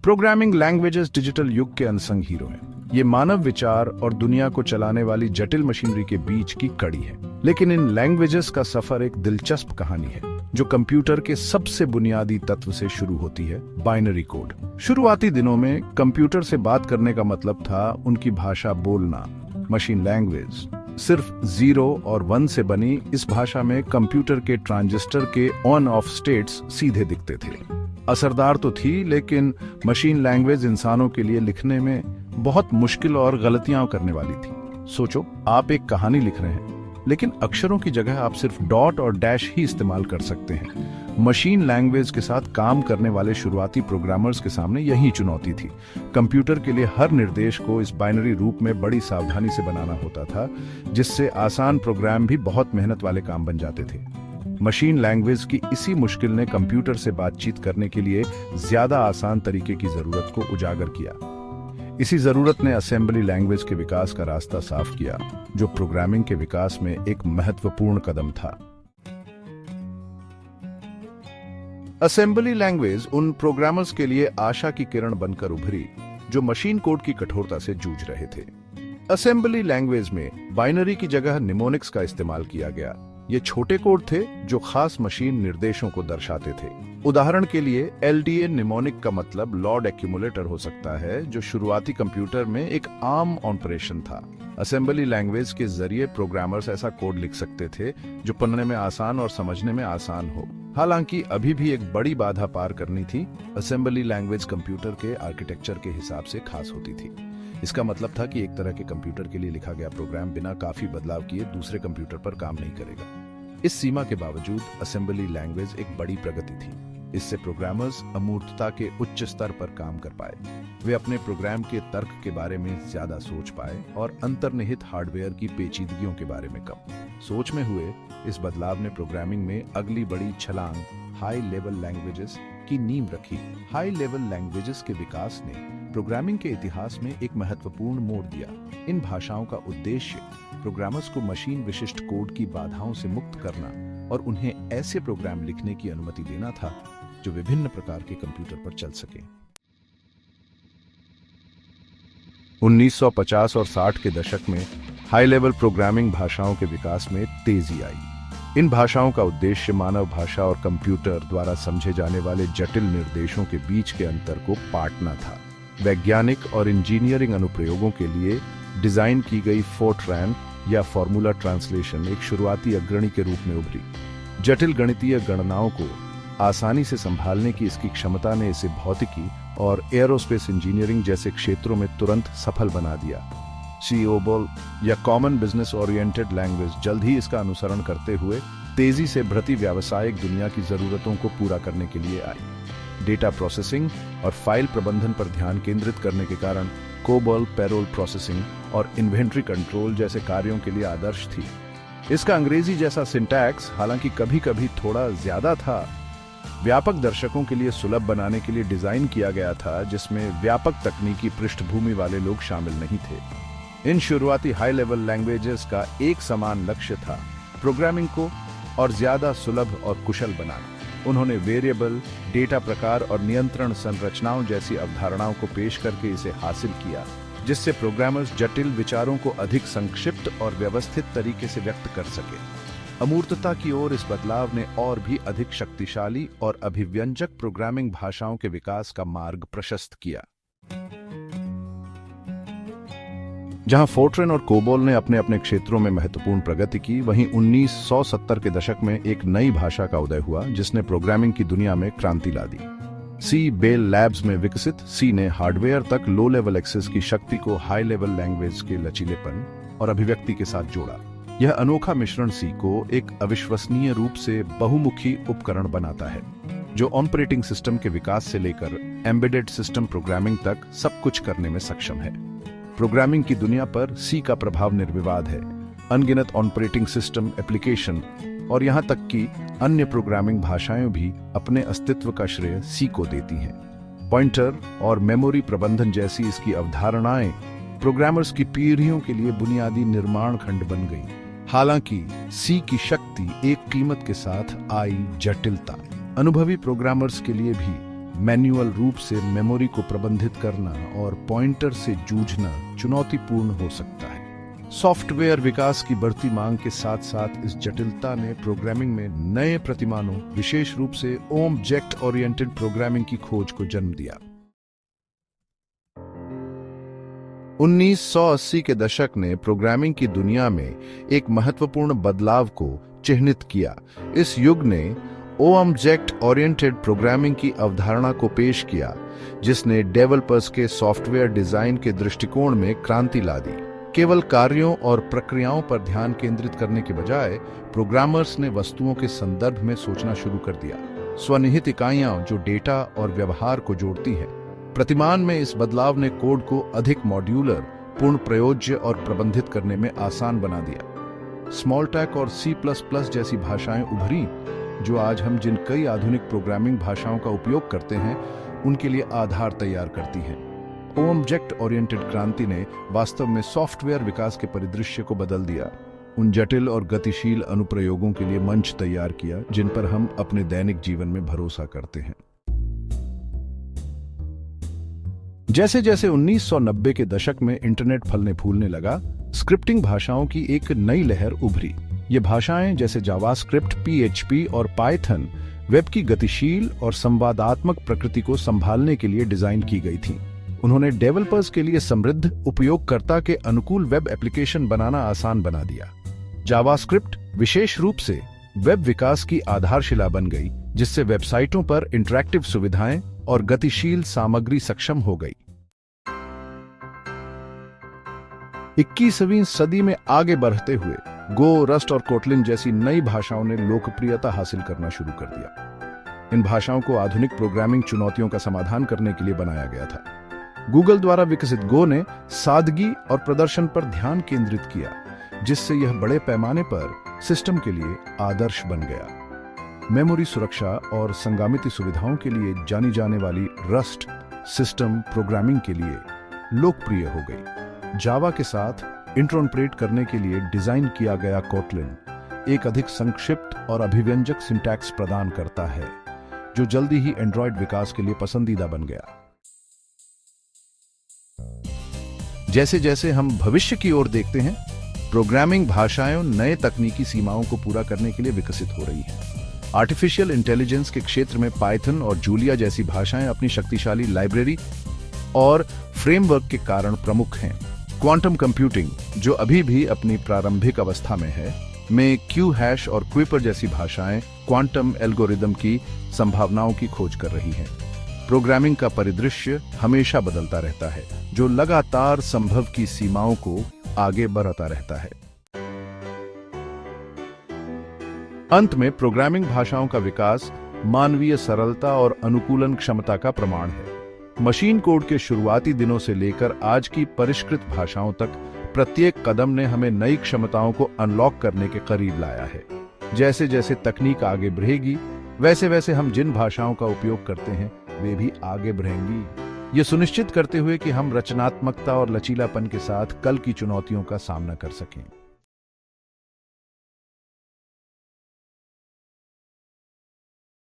Programming languages digital युग के unsung hero हैं। ये मानव विचार और दुनिया को चलाने वाली जटिल मशीनरी के बीच की कड़ी है। लेकिन इन लैंग्वेजेस का सफर एक दिलचस्प कहानी है जो कंप्यूटर के सबसे बुनियादी तत्व से शुरू होती है, बाइनरी कोड। शुरुआती दिनों में कंप्यूटर से बात करने का मतलब था उनकी भाषा बोलना। मशीन लैंग्वेज सिर्फ 0 और 1 से बनी इस भाषा में कंप्यूटर के ट्रांजिस्टर के ऑन ऑफ स्टेट्स सीधे दिखते थे। असरदार तो थी, लेकिन मशीन लैंग्वेज इंसानों के लिए लिखने में बहुत मुश्किल और गलतियां करने वाली थी। सोचो, आप एक कहानी लिख रहे हैं, लेकिन अक्षरों की जगह आप सिर्फ डॉट और डैश ही इस्तेमाल कर सकते हैं। मशीन लैंग्वेज के साथ काम करने वाले शुरुआती प्रोग्रामर्स के सामने यही चुनौती थी। कंप्यूटर के लिए हर निर्देश को इस बाइनरी रूप में बड़ी सावधानी से बनाना होता था, जिससे आसान प्रोग्राम भी बहुत मेहनत वाले काम बन जाते थे। मशीन लैंग्वेज की इसी मुश्किल ने कंप्यूटर से बातचीत करने के लिए ज्यादा आसान तरीके की जरूरत को उजागर किया। इसी जरूरत ने असेंबली लैंग्वेज के विकास का रास्ता साफ किया, जो प्रोग्रामिंग के विकास में एक महत्वपूर्ण कदम था। असेंबली लैंग्वेज उन प्रोग्रामर्स के लिए आशा की किरण बनकर उभरी जो मशीन कोड की कठोरता से जूझ रहे थे। असेंबली लैंग्वेज में बाइनरी की जगह निमोनिक्स का इस्तेमाल किया गया। ये छोटे कोड थे जो खास मशीन निर्देशों को दर्शाते थे। उदाहरण के लिए LDA निमोनिक का मतलब लॉर्ड एक्यूमुलेटर हो सकता है, जो शुरुआती कंप्यूटर में एक आम ऑपरेशन था। असेंबली लैंग्वेज के जरिए प्रोग्रामर्स ऐसा कोड लिख सकते थे जो पढ़ने में आसान और समझने में आसान हो। हालांकि अभी भी एक बड़ी बाधा पार करनी थी। असेंबली लैंग्वेज कंप्यूटर के आर्किटेक्चर के हिसाब से खास होती थी। इसका मतलब था कि एक तरह के कंप्यूटर के लिए लिखा गया प्रोग्राम बिना काफी बदलाव किए दूसरे कंप्यूटर पर काम नहीं करेगा। इस सीमा के बावजूद असेंबली लैंग्वेज एक बड़ी प्रगति थी। इससे प्रोग्रामर्स अमूर्तता के उच्च स्तर पर काम कर पाए। वे अपने प्रोग्राम के तर्क के बारे में ज्यादा सोच पाए और अंतर्निहित हार्डवेयर की पेचीदगियों के बारे में कम। सोच में हुए इस बदलाव ने प्रोग्रामिंग में अगली बड़ी छलांग हाई लेवल लैंग्वेजेस की नींव रखी। हाई लेवल लैंग्वेजेस के विकास ने प्रोग्रामिंग के इतिहास में एक महत्वपूर्ण मोड़ दिया। इन भाषाओं का उद्देश्य प्रोग्रामर्स को मशीन विशिष्ट कोड की बाधाओं से मुक्त करना और उन्हें ऐसे प्रोग्राम लिखने की अनुमति देना था जो विभिन्न प्रकार के कंप्यूटर पर चल सके। 1950 और 60 के दशक में हाई लेवल प्रोग्रामिंग भाषाओं के विकास में तेजी आई। इन भाषाओं का उद्देश्य मानव भाषा और कंप्यूटर द्वारा समझे जाने वाले जटिल निर्देशों के बीच के अंतर को पाटना था। वैज्ञानिक और इंजीनियरिंग अनुप्रयोगों के लिए डिजाइन की गई फोर्ट्रैन या फॉर्मूला ट्रांसलेशन एक शुरुआती अग्रणी के रूप में उभरी। जटिल गणितीय गणनाओं को आसानी से संभालने की इसकी क्षमता ने इसे भौतिकी और एयरोस्पेस इंजीनियरिंग जैसे क्षेत्रों में तुरंत सफल बना दिया। COBOL या कॉमन बिजनेस ओरिएंटेड लैंग्वेज जल्द ही इसका अनुसरण करते हुए तेजी से बढ़ती व्यावसायिक दुनिया की जरूरतों को पूरा करने के लिए आई। डेटा प्रोसेसिंग और फाइल प्रबंधन पर ध्यान केंद्रित करने के कारण COBOL पेरोल प्रोसेसिंग और इन्वेंट्री कंट्रोल जैसे कार्यों के लिए आदर्श थी। इसका अंग्रेजी जैसा सिंटैक्स हालांकि कभी-कभी थोड़ा ज्यादा था, व्यापक दर्शकों के लिए सुलभ बनाने के लिए डिजाइन किया गया था, जिसमें व्यापक तकनीकी पृष्ठभूमि वाले लोग शामिल नहीं थे। इन शुरुआती हाई लेवल लैंग्वेजेस का एक समान लक्ष्य था, प्रोग्रामिंग को और ज्यादा सुलभ और कुशल बनाना। उन्होंने वेरिएबल, डेटा प्रकार और नियंत्रण संरचनाओं जैसी अवधारणाओं को पेश करके इसे हासिल किया, जिससे प्रोग्रामर्स जटिल विचारों को अधिक संक्षिप्त और व्यवस्थित तरीके से व्यक्त कर सके। अमूर्तता की ओर इस बदलाव ने और भी अधिक शक्तिशाली और अभिव्यंजक प्रोग्रामिंग भाषाओं के विकास का मार्ग प्रशस्त किया। जहां फोर्ट्रैन और COBOL ने अपने अपने क्षेत्रों में महत्वपूर्ण प्रगति की, वहीं 1970 के दशक में एक नई भाषा का उदय हुआ जिसने प्रोग्रामिंग की दुनिया में क्रांति ला दी। C बेल लैब्स में विकसित C ने हार्डवेयर तक लो लेवल एक्सेस की शक्ति को हाई लेवल लैंग्वेज के लचीलेपन और अभिव्यक्ति के साथ जोड़ा। यह अनोखा मिश्रण C को एक अविश्वसनीय रूप से बहुमुखी उपकरण बनाता है, जो ऑपरेटिंग सिस्टम के विकास से लेकर एम्बेडेड सिस्टम प्रोग्रामिंग तक सब कुछ करने में सक्षम है। प्रोग्रामिंग की दुनिया पर C का प्रभाव निर्विवाद है। अनगिनत ऑपरेटिंग सिस्टम, एप्लीकेशन और यहाँ तक कि अन्य प्रोग्रामिंग भाषाएं भी अपने अस्तित्व का श्रेय C को देती हैं। पॉइंटर और मेमोरी प्रबंधन जैसी इसकी अवधारणाएं प्रोग्रामर्स की पीढ़ियों के लिए बुनियादी निर्माण खंड बन गई। हालांकि C की शक्ति एक कीमत के साथ आई जटिलता। अनुभवी प्रोग्रामर्स के लिए भी मैन्युअल रूप से मेमोरी को प्रबंधित करना और पॉइंटर से जूझना चुनौतीपूर्ण हो सकता है। सॉफ्टवेयर विकास की बढ़ती मांग के साथ साथ इस जटिलता ने प्रोग्रामिंग में नए प्रतिमानों, विशेष रूप से ऑब्जेक्ट ओरिएंटेड प्रोग्रामिंग की खोज को जन्म दिया। 1980 के दशक ने प्रोग्रामिंग की दुनिया में एक महत्वपूर्ण बदलाव को चिह्नित किया। इस युग ने ऑब्जेक्ट ओरिएंटेड प्रोग्रामिंग की अवधारणा को पेश किया, जिसने डेवलपर्स के सॉफ्टवेयर डिजाइन के दृष्टिकोण में क्रांति ला दी। केवल कार्यों और प्रक्रियाओं पर ध्यान केंद्रित करने के बजाय प्रोग्रामर्स ने वस्तुओं के संदर्भ में सोचना शुरू कर दिया। स्वनिहित इकाइयां जो डेटा और व्यवहार को जोड़ती हैं। प्रतिमान में इस बदलाव ने कोड को अधिक मॉड्यूलर, पूर्ण प्रयोज्य और प्रबंधित करने में आसान बना दिया। स्मॉलटैक और C++ जैसी भाषाएं उभरी, जो आज हम जिन कई आधुनिक प्रोग्रामिंग भाषाओं का उपयोग करते हैं, उनके लिए आधार तैयार करती हैं। ऑब्जेक्ट ओरिएंटेड क्रांति ने वास्तव में सॉफ्टवेयर विकास के परिदृश्य को बदल दिया, उन जटिल और गतिशील अनुप्रयोगों के लिए मंच तैयार किया जिन पर हम अपने दैनिक जीवन में भरोसा करते हैं। जैसे जैसे 1990 के दशक में इंटरनेट फलने फूलने लगा, स्क्रिप्टिंग भाषाओं की एक नई लहर उभरी। ये भाषाएं जैसे जावास्क्रिप्ट, PHP और पाइथन वेब की गतिशील और संवादात्मक प्रकृति को संभालने के लिए डिजाइन की गई थीं। उन्होंने डेवलपर्स के लिए समृद्ध, उपयोगकर्ता के अनुकूल वेब एप्लीकेशन बनाना आसान बना दिया। जावास्क्रिप्ट विशेष रूप से वेब विकास की आधारशिला बन गई, जिससे वेबसाइटों पर इंटरैक्टिव सुविधाएं और गतिशील सामग्री सक्षम हो गई। 21वीं सदी में आगे बढ़ते हुए गो, रस्ट और कोटलिन जैसी नई भाषाओं ने लोकप्रियता हासिल करना शुरू कर दिया। इन भाषाओं को आधुनिक प्रोग्रामिंग चुनौतियों का समाधान करने के लिए बनाया गया था। गूगल द्वारा विकसित गो ने सादगी और प्रदर्शन पर ध्यान केंद्रित किया, जिससे यह बड़े पैमाने पर सिस्टम के लिए आदर्श बन गया। मेमोरी सुरक्षा और संगामिति सुविधाओं के लिए जानी जाने वाली रस्ट सिस्टम प्रोग्रामिंग के लिए लोकप्रिय हो गई। जावा के साथ इंटरऑपरेट करने के लिए डिजाइन किया गया कोटलिन एक अधिक संक्षिप्त और अभिव्यंजक सिंटैक्स प्रदान करता है, जो जल्दी ही एंड्रॉयड विकास के लिए पसंदीदा बन गया। जैसे जैसे हम भविष्य की ओर देखते हैं, प्रोग्रामिंग भाषाएं नए तकनीकी सीमाओं को पूरा करने के लिए विकसित हो रही हैं। आर्टिफिशियल इंटेलिजेंस के क्षेत्र में पाइथन और जूलिया जैसी भाषाएं अपनी शक्तिशाली लाइब्रेरी और फ्रेमवर्क के कारण प्रमुख हैं। क्वांटम कंप्यूटिंग, जो अभी भी अपनी प्रारंभिक अवस्था में है, में क्यू-हैश और क्विपर जैसी भाषाएं क्वांटम एल्गोरिदम की संभावनाओं की खोज कर रही हैं। प्रोग्रामिंग का परिदृश्य हमेशा बदलता रहता है, जो लगातार संभव की सीमाओं को आगे बढ़ाता रहता है। अंत में प्रोग्रामिंग भाषाओं का विकास मानवीय सरलता और अनुकूलन क्षमता का प्रमाण है। मशीन कोड के शुरुआती दिनों से लेकर आज की परिष्कृत भाषाओं तक प्रत्येक कदम ने हमें नई क्षमताओं को अनलॉक करने के करीब लाया है। जैसे जैसे तकनीक आगे बढ़ेगी, वैसे वैसे हम जिन भाषाओं का उपयोग करते हैं वे भी आगे बढ़ेंगी, ये सुनिश्चित करते हुए कि हम रचनात्मकता और लचीलापन के साथ कल की चुनौतियों का सामना कर सकें।